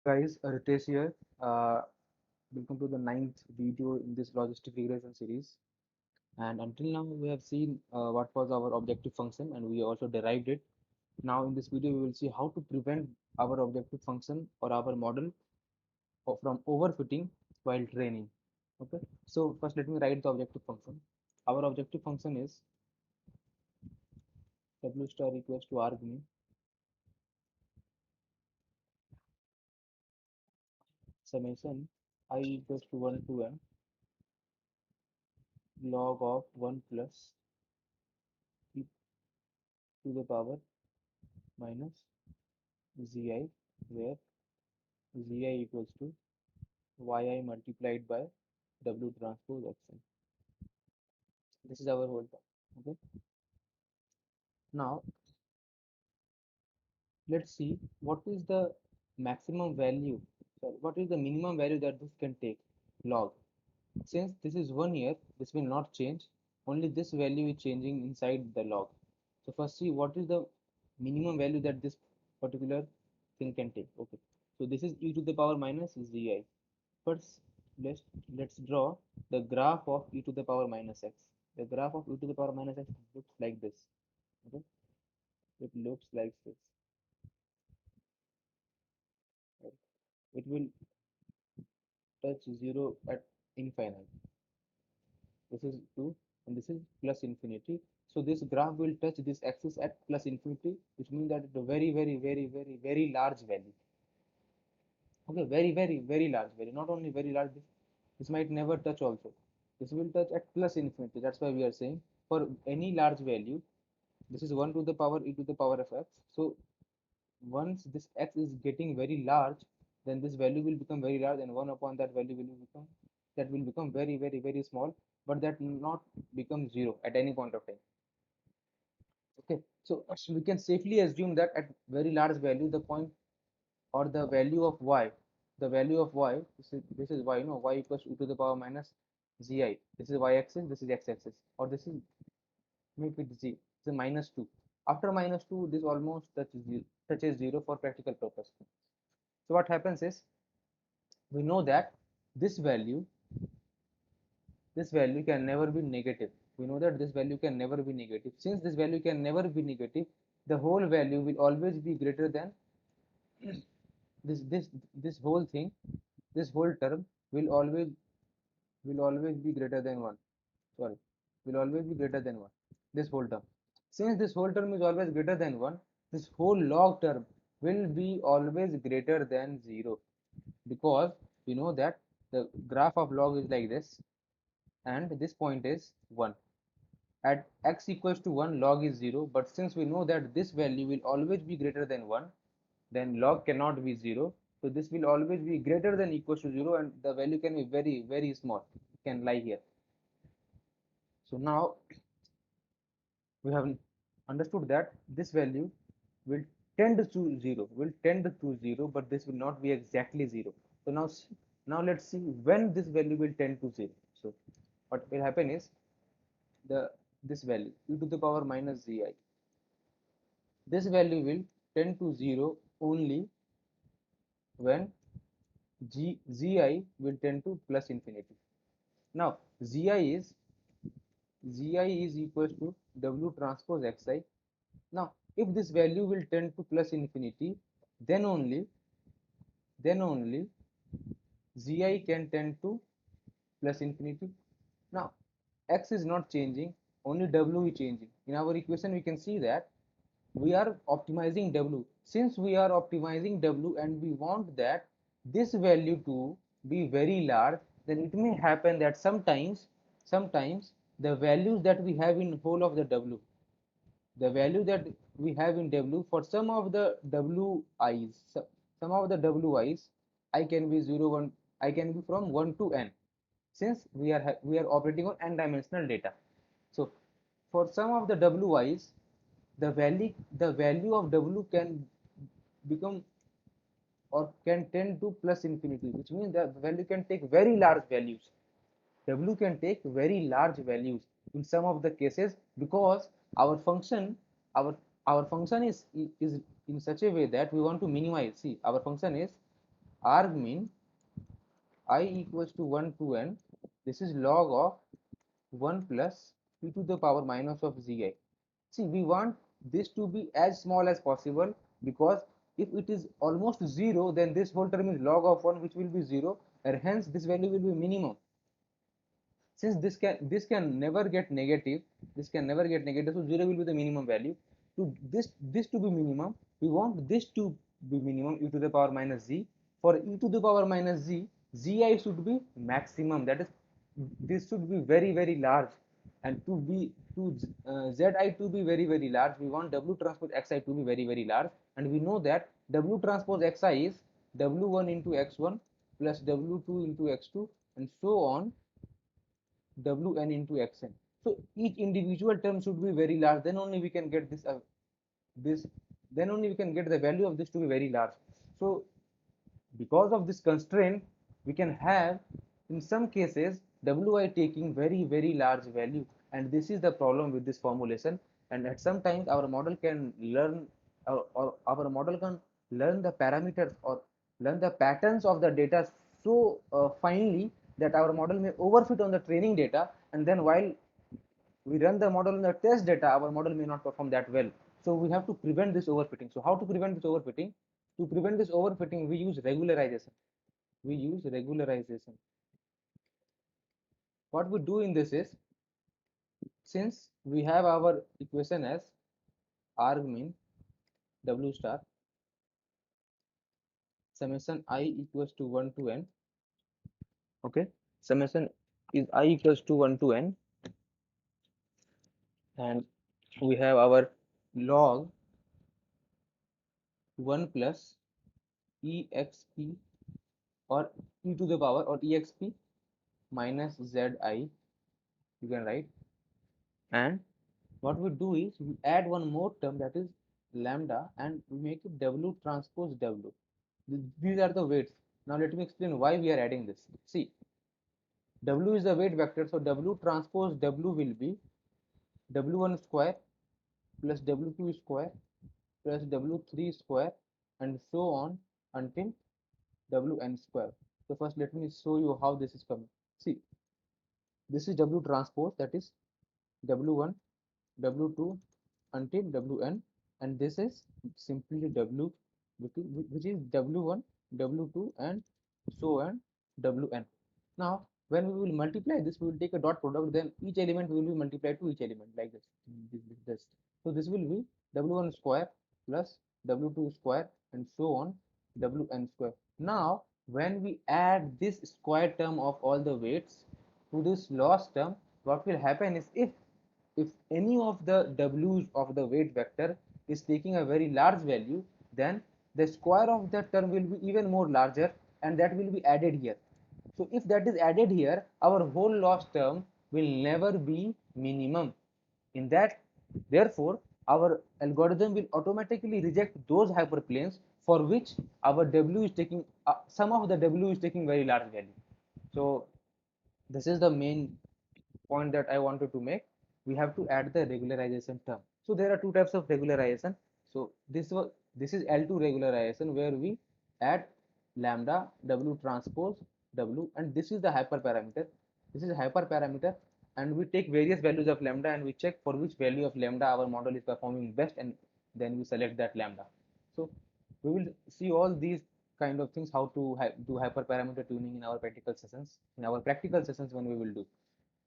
Guys, Ritesh here. Welcome to the ninth video in this logistic regression series. And until now, we have seen what was our objective function, and we also derived it. Now, in this video, we will see how to prevent our objective function or our model from overfitting while training. Okay. So first, let me write the objective function. Our objective function is w star equals to argmin summation I equals to 1 to n log of 1 plus e to the power minus zi, where zi equals to yi multiplied by w transpose xn. This is our whole term. Okay. Now let's see what is the maximum value. Sorry, what is the minimum value that this can take? Log. Since this is 1 year, this will not change. Only this value is changing inside the log. So first see what is the minimum value that this particular thing can take. Okay. So this is e to the power minus zi. First, let's draw the graph of e to the power minus x. The graph of e to the power minus x looks like this. Okay, it looks like this. Right? It will touch zero at infinite. This is 2, and this is plus infinity. So this graph will touch this axis at plus infinity, which means that it's a very large value. Okay, very large value. Not only very large, this might never touch also. This will touch at plus infinity. That's why we are saying for any large value, this is 1 to the power e to the power of x. So once this x is getting very large, then this value will become very large, and 1 upon that will become very small, but that will not become 0 at any point of time. Okay, so we can safely assume that at very large value, the point or the value of y, this is y, no, y equals e to the power minus zi. This is y axis, this is x axis, or this is, make it z. It's a minus 2. After minus 2, this almost touches 0 for practical purpose. So what happens is, we know that this value can never be negative. We know that this value can never be negative. Since this value can never be negative, the whole value will always be greater than this this this whole thing. This whole term will always be greater than 1. Sorry, will always be greater than 1. This whole term. Since this whole term is always greater than 1, this whole log term will be always greater than 0, because we know that the graph of log is like this, and this point is 1. At x equals to 1, log is 0, but since we know that this value will always be greater than 1, then log cannot be 0. So this will always be greater than equals to 0, and the value can be very small. It can lie here. So now we have understood that this value will tend to 0, but this will not be exactly 0. So now let's see when this value will tend to 0. So what will happen is, the this value e to the power minus zi, this value will tend to 0 only when zi will tend to plus infinity. Now zi is equals to w transpose xi. Now if this value will tend to plus infinity, then only zi can tend to plus infinity. Now x is not changing, only w is changing. In our equation we can see that we are optimizing w. Since we are optimizing w and we want that this value to be very large, then it may happen that sometimes the values that we have in whole of the w, the value that we have in w, for some of the wi's, some of the wi's, I can be 0 1, I can be from 1 to n, since we are operating on n dimensional data. So for some of the wi's, the value of w can become or can tend to plus infinity, which means the value can take very large values. W can take very large values in some of the cases, because our function our function is in such a way that we want to minimize. See, our function is argmin I equals to 1 to n. This is log of 1 plus e to the power minus of zi. See, we want this to be as small as possible, because if it is almost 0, then this whole term is log of 1, which will be 0, and hence this value will be minimum. Since this can never get negative, so 0 will be the minimum value. To this to be minimum, we want this to be minimum, e to the power minus z. For e to the power minus z, zi should be maximum, that is, this should be very large. And to zi to be very large, we want w transpose xi to be very large. And we know that w transpose xi is w1 into x1 plus w2 into x2, and so on, wn into xn. So each individual term should be very large, then only we can get this then only we can get the value of this to be very large. So because of this constraint, we can have in some cases wi taking very large value, and this is the problem with this formulation. And at some times our model can learn, or our model can learn the parameters or learn the patterns of the data so finely that our model may overfit on the training data, and then while we run the model in the test data, our model may not perform that well. So we have to prevent this overfitting. So how to prevent this overfitting? To prevent this overfitting, we use regularization. What we do in this is, since we have our equation as argmin w star summation I equals to 1 to n. Okay, summation is I equals to 1 to n, and we have our log 1 plus exp, or e to the power, or exp minus zi, you can write. And what we do is we add one more term, that is lambda, and we make it w transpose w. These are the weights. Now let me explain why we are adding this. See, w is the weight vector, so w transpose w will be w1 square plus w2 square plus w3 square, and so on until wn square. So first let me show you how this is coming. See, this is w transpose, that is w1, w2 until wn, and this is simply w, which is w1, w2, and so on wn. Now when we will multiply this, we will take a dot product, then each element will be multiplied to each element, like this. So this will be w1 square plus w2 square, and so on wn square. Now when we add this square term of all the weights to this loss term, what will happen is, if any of the w's of the weight vector is taking a very large value, then the square of that term will be even more larger, and that will be added here. So if that is added here, our whole loss term will never be minimum. In that, therefore, our algorithm will automatically reject those hyperplanes for which our w is taking some of the w is taking very large value. So this is the main point that I wanted to make. We have to add the regularization term. So there are two types of regularization. So this is L2 regularization, where we add lambda w transpose w, and this is the hyperparameter. This is a hyperparameter, and we take various values of lambda, and we check for which value of lambda our model is performing best, and then we select that lambda. So we will see all these kind of things, how to do hyperparameter tuning in our practical sessions when we will do.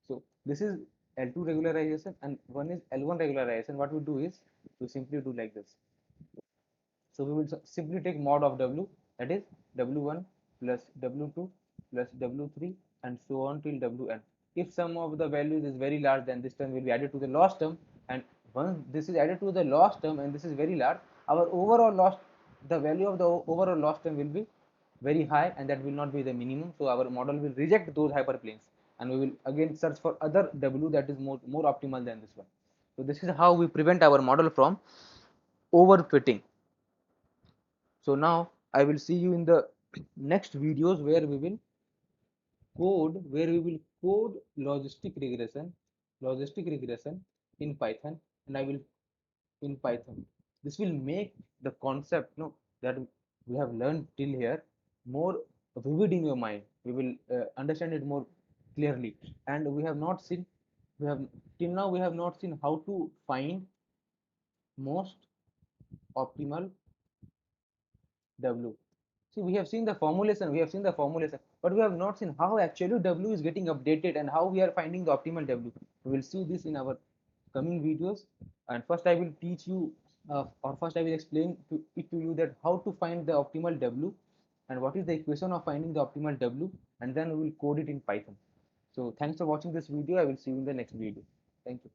So this is L2 regularization, and one is L1 regularization. What we do is we simply do like this. So we will simply take mod of w, that is w1 plus w2 plus w3, and so on till wn. If some of the values is very large, then this term will be added to the loss term, and once this is added to the loss term and this is very large, our overall loss, the value of the overall loss term will be very high, and that will not be the minimum. So our model will reject those hyperplanes, and we will again search for other w that is more optimal than this one. So this is how we prevent our model from overfitting. So now I will see you in the next videos, where we will code logistic regression in Python, and I will in Python. This will make the concept, that we have learned till here more vivid in your mind. We will understand it more clearly. And we have till now we have not seen how to find most optimal W. See, we have seen the formulation, but we have not seen how actually W is getting updated and how we are finding the optimal W. We will see this in our coming videos. And first, I will teach you, or first I will explain to you that how to find the optimal W and what is the equation of finding the optimal W, and then we will code it in Python. So, thanks for watching this video. I will see you in the next video. Thank you.